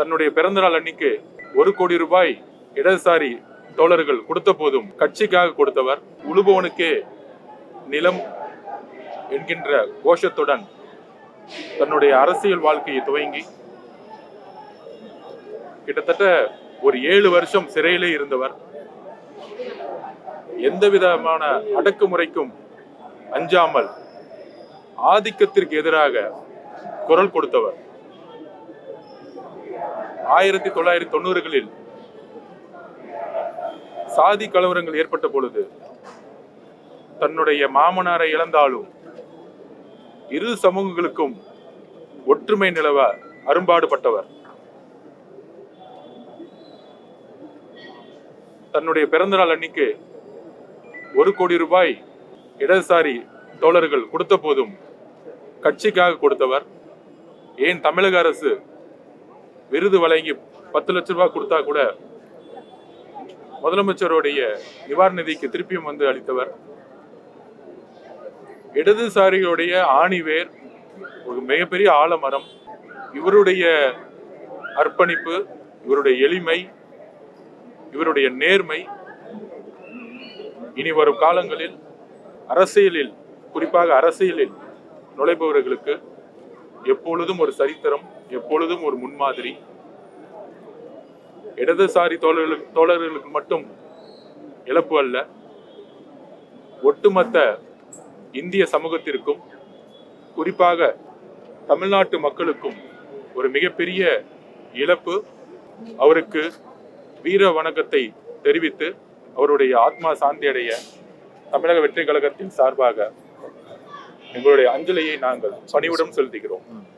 தன்னுடைய பிறந்தநாள் அன்னைக்கு 1 கோடி ரூபாய் இடதுசாரி தோழர்கள் கொடுத்த போதும் கட்சிக்காக கொடுத்தவர். உழுபவனுக்கே நிலம் என்கின்ற கோஷத்துடன் தன்னுடைய அரசியல் வாழ்க்கையை துவங்கி கிட்டத்தட்ட ஒரு 7 வருஷம் சிறையிலே இருந்தவர். எந்த விதமான அடக்குமுறைக்கும் அஞ்சாமல் ஆதிக்கத்திற்கு எதிராக குரல் கொடுத்தவர். 1990களில் சாதி கலவரங்கள் ஏற்பட்ட பொழுது தன்னுடைய மாமனாரை இழந்தாலும் இரு சமூகங்களுக்கும் ஒற்றுமை நிலவ அரும்பாடுபட்டவர். தன்னுடைய பிறந்தநாள் அன்னைக்கு 1 கோடி ரூபாய் இடதுசாரி தோழர்கள் கொடுத்த போதும் கட்சிக்காக கொடுத்தவர். ஏன் தமிழக அரசு விருது வழங்கி 10 லட்சம் ரூபாய் கொடுத்தா கூட முதலமைச்சருடைய நிவாரண நிதிக்கு திருப்பியும் வந்து அளித்தவர். இடதுசாரிகளுடைய ஆணிவேர் ஒரு மிகப்பெரிய ஆலமரம். இவருடைய அர்ப்பணிப்பு, இவருடைய எளிமை, இவருடைய நேர்மை இனி வரும் காலங்களில் அரசியலில், குறிப்பாக அரசியலில் நுழைபவர்களுக்கு எப்பொழுதும் ஒரு சரித்திரம், எப்பொழுதும் ஒரு முன்மாதிரி. இடதுசாரி தோழர்களுக்கு மட்டும் இழப்பு அல்ல, ஒட்டுமொத்த இந்திய சமூகத்திற்கும், குறிப்பாக தமிழ்நாட்டு மக்களுக்கும் ஒரு மிகப்பெரிய இழப்பு. அவருக்கு வீர வணக்கத்தை தெரிவித்து அவருடைய ஆத்மா சாந்தி அடைய தமிழக வெற்றி கழகத்தின் சார்பாக எங்களுடைய அஞ்சலியை நாங்கள் பணிவுடன் செலுத்துகிறோம்.